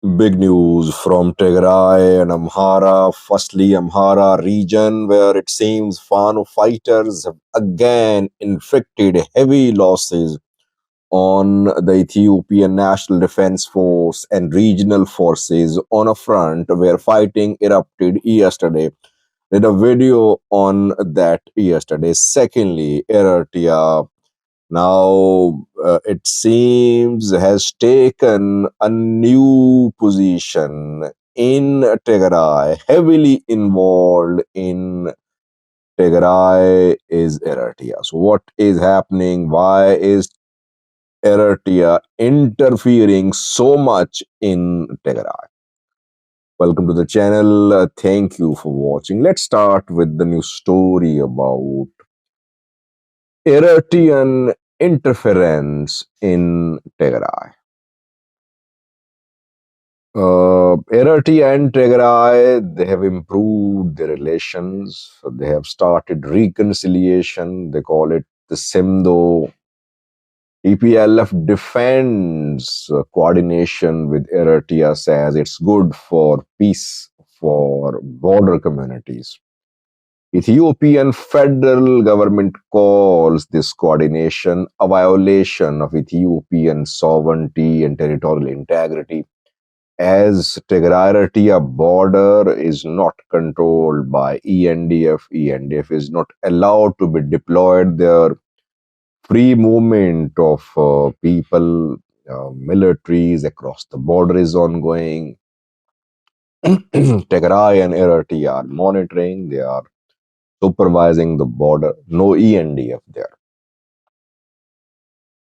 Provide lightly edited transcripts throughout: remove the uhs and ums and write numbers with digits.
Big news from Tigray and Amhara. Firstly, Amhara region, where it seems Fano fighters have again inflicted heavy losses on the Ethiopian National Defense Force and regional forces on a front where fighting erupted yesterday. Did a video on that yesterday. Secondly, Eritrea now it seems has taken a new position in Tigray, heavily involved in Tigray is Eritrea. So what is happening? Why is Eritrea interfering so much in Tigray? Welcome to the channel. Thank you for watching. Let's start with the new story about Eritrean interference in Tigray. Eritrea and Tigray, they have improved their relations. They have started reconciliation. They call it the Simdo. EPLF defends coordination with Eritrea, says it's good for peace for border communities. Ethiopian federal government calls this coordination a violation of Ethiopian sovereignty and territorial integrity, as Tigray border is not controlled by ENDF. ENDF is not allowed to be deployed there. Free movement of people, militaries across the border is ongoing. Tigray and Eritrea are monitoring. They are supervising the border. No ENDF there.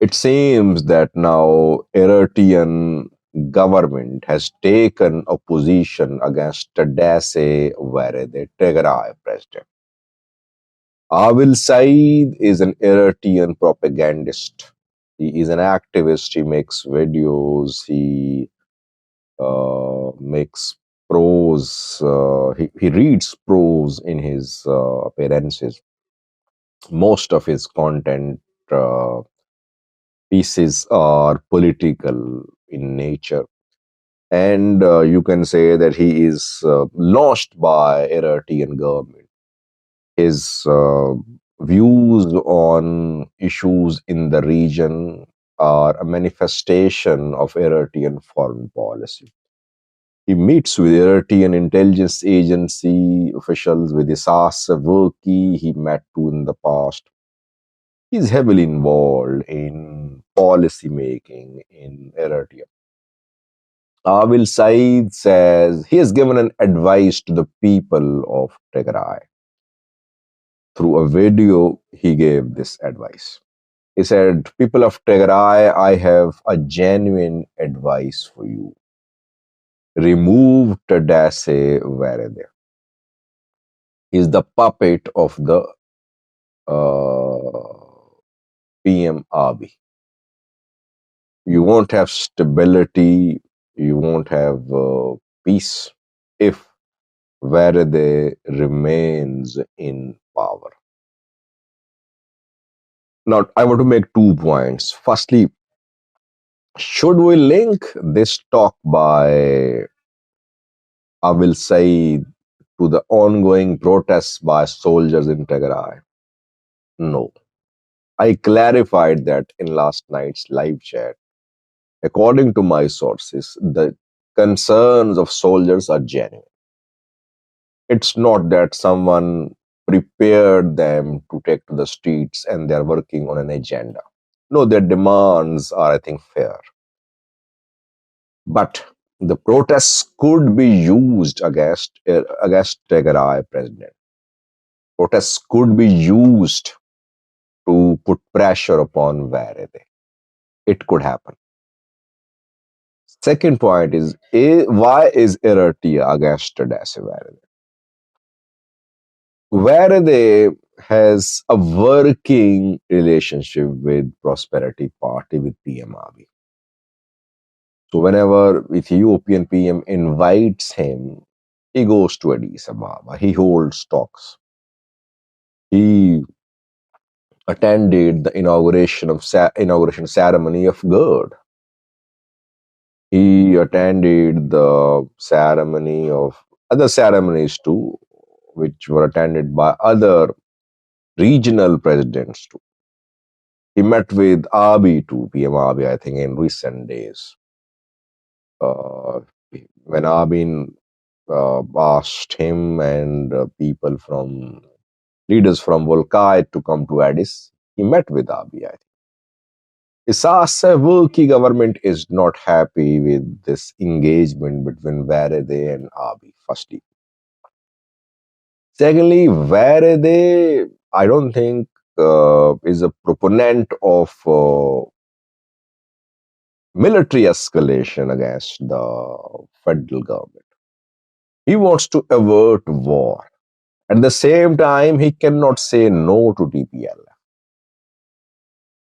It seems that now Eritrean government has taken a position against Tadesse Were, the Tigray president. Abil Said is an Eritrean propagandist. He is an activist. He makes videos. He makes prose. He reads prose in his appearances. Most of his content uh, pieces are political in nature, and you can say that he is launched by Eritrean government. His views on issues in the region are a manifestation of Eritrean foreign policy. He meets with Eritrean intelligence agency officials, with Isas Afwerki he met to in the past. He's heavily involved in policy making in Eritrea. Abil Said says he has given an advice to the people of Tigray. Through a video, he gave this advice. He said, "People of Tigray, I have a genuine advice for you. Remove Tadesse Verede. He's the puppet of the PM Abiy. You won't have stability, you won't have peace if Verede remains in power." Now, I want to make 2 points. Firstly, should we link this talk by Abil Said to the ongoing protests by soldiers in Tigray? No. I clarified that in last night's live chat. According to my sources, the concerns of soldiers are genuine. It's not that someone prepared them to take to the streets and they're working on an agenda. No, their demands are, I think, fair. But the protests could be used against Tigray president. Protests could be used to put pressure upon Verede. It could happen. Second point is, why is Eritrea against Tadesse Verede? Verede has a working relationship with Prosperity Party, with PM Abiy. So whenever Ethiopian PM invites him, he goes to Addis Ababa. He holds talks. He attended the inauguration ceremony of GERD. He attended the ceremony of other ceremonies too, which were attended by other regional presidents too. He met with Abiy too, PM Abiy, I think, in recent days. Uh, when Abiy asked him and people from leaders from Volkai to come to Addis, he met with Abiy. Isasa government is not happy with this engagement between Varede and Abiy, firstly. Secondly, Varede, I don't think is a proponent of military escalation against the federal government. He wants to avert war. At the same time, he cannot say no to TPLF.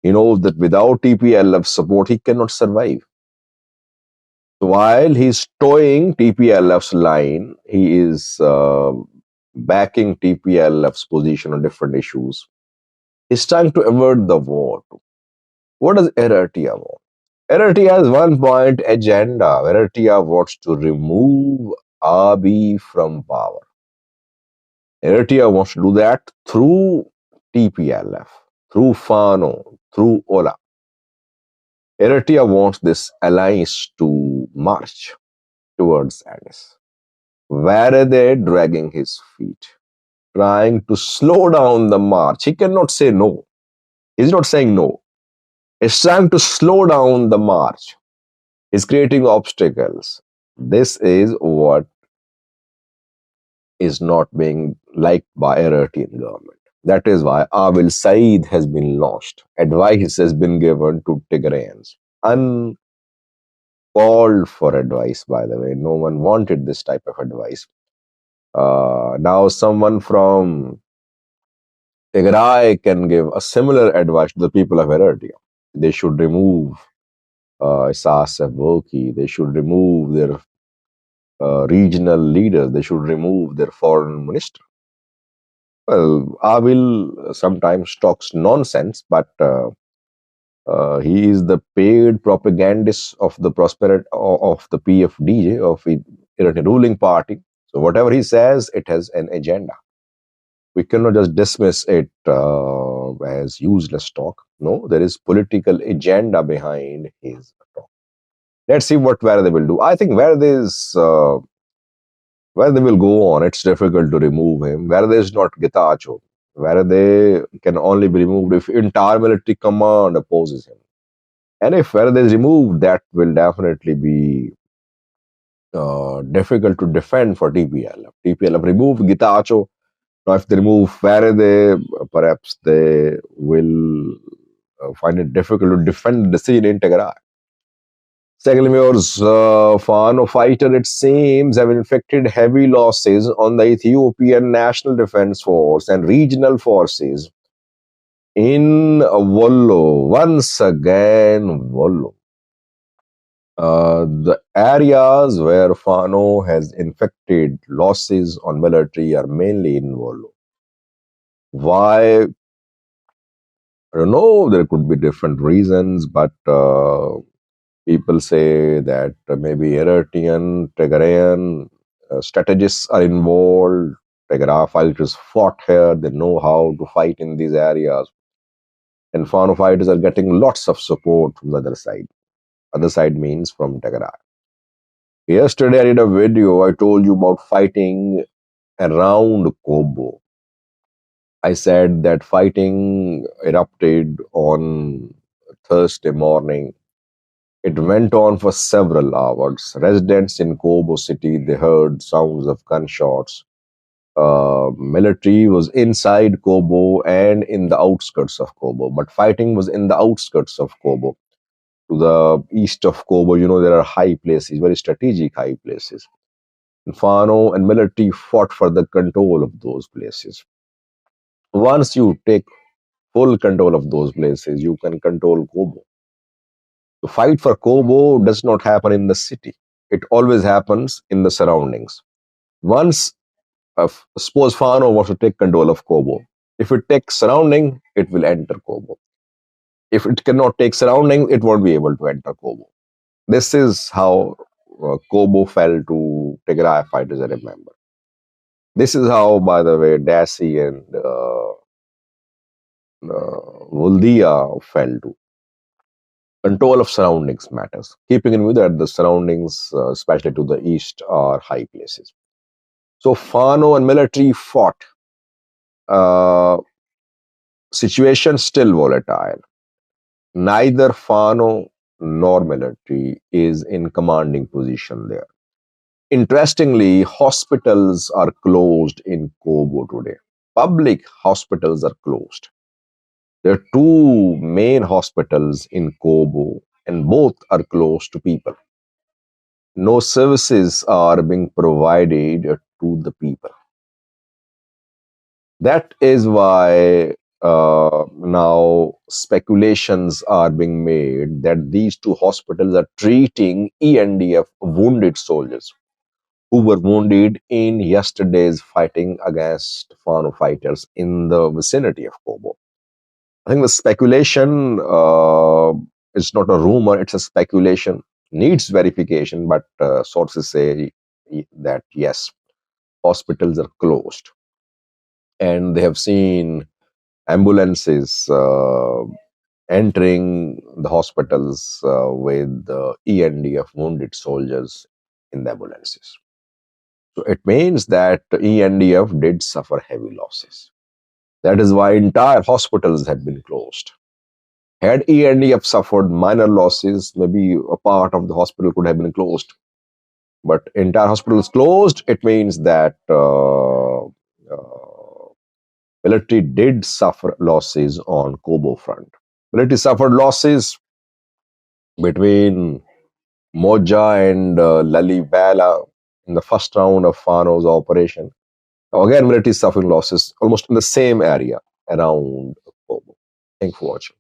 He knows that without TPLF support, he cannot survive. So while he's towing TPLF's line, he is backing TPLF's position on different issues. He's trying to avert the war. What does Eritrea want? Eritrea has one point agenda. Eritrea wants to remove Abiy from power. Eritrea wants to do that through TPLF, through Fano, through Ola. Eritrea wants this alliance to march towards Addis. Where are they dragging his feet, trying to slow down the march? He cannot say no. He's not saying no. He's trying to slow down the march. He's creating obstacles. This is what is not being liked by Eritrean government. That is why Awil Said has been launched. Advice has been given to Tigrayans. Uncalled for advice, by the way. No one wanted this type of advice. Now someone from Tigray can give a similar advice to the people of Eritrea. They should remove Isas Afwerki. They should remove their regional leaders. They should remove their foreign minister. Well, Avil sometimes talks nonsense, but he is the paid propagandist of the of the PFDJ, of the Iranian ruling party. So whatever he says, it has an agenda. We cannot just dismiss it as useless talk. No, there is political agenda behind his talk. Let's see what Verde will do. I think Verde will go on. It's difficult to remove him. Verde is not Getachew. Verde can only be removed if entire military command opposes him. And if Verde is removed, that will definitely be difficult to defend for TPLF. TPLF removed Getachew. Now, if they remove Faraday, perhaps they will find it difficult to defend the scene in Tigray. Secondly, Mayor's Fano fighter, it seems, have inflicted heavy losses on the Ethiopian National Defense Force and regional forces in Wollo. Once again, Wollo. The areas where Fano has inflicted losses on military are mainly in Wollo. Why? I don't know. There could be different reasons, but people say that maybe Eritrean, Tigrayan strategists are involved. Tigray fighters fought here. They know how to fight in these areas. And Fano fighters are getting lots of support from the other side. Other side means from Tigray. Yesterday I did a video. I told you about fighting around Kobo. I said that fighting erupted on Thursday morning. It went on for several hours. Residents in Kobo city, they heard sounds of gunshots. Military was inside Kobo and in the outskirts of Kobo, but fighting was in the outskirts of Kobo. To the east of Kobo, there are high places, very strategic high places. And Fano and military fought for the control of those places. Once you take full control of those places, you can control Kobo. The fight for Kobo does not happen in the city. It always happens in the surroundings. Once, suppose Fano wants to take control of Kobo. If it takes surrounding, it will enter Kobo. If it cannot take surrounding, it won't be able to enter Kobo. This is how Kobo fell to Tigray fighters, I remember. This is how, by the way, Daci and Vuldia fell to. Control of surroundings matters, keeping in view that the surroundings, especially to the east, are high places. So Fano and military fought. Uh, Situation still volatile. Neither Fano nor military is in commanding position there. Interestingly, hospitals are closed in Kobo today. Public hospitals are closed. There are two main hospitals in Kobo, and both are closed to people. No services are being provided to the people. That is why now speculations are being made that these two hospitals are treating ENDF wounded soldiers who were wounded in yesterday's fighting against Fano fighters in the vicinity of Kobo. I think the speculation is not a rumor, it's a speculation. Needs verification, but sources say that yes, hospitals are closed. And they have seen ambulances entering the hospitals with ENDF wounded soldiers in the ambulances. So it means that ENDF did suffer heavy losses. That is why entire hospitals have been closed. Had ENDF suffered minor losses, maybe a part of the hospital could have been closed. But entire hospital is closed. It means that military did suffer losses on Kobo front. Military suffered losses between Moja and Lalibela in the first round of Fano's operation. Again, military suffering losses almost in the same area around Kobo. Thank you for watching.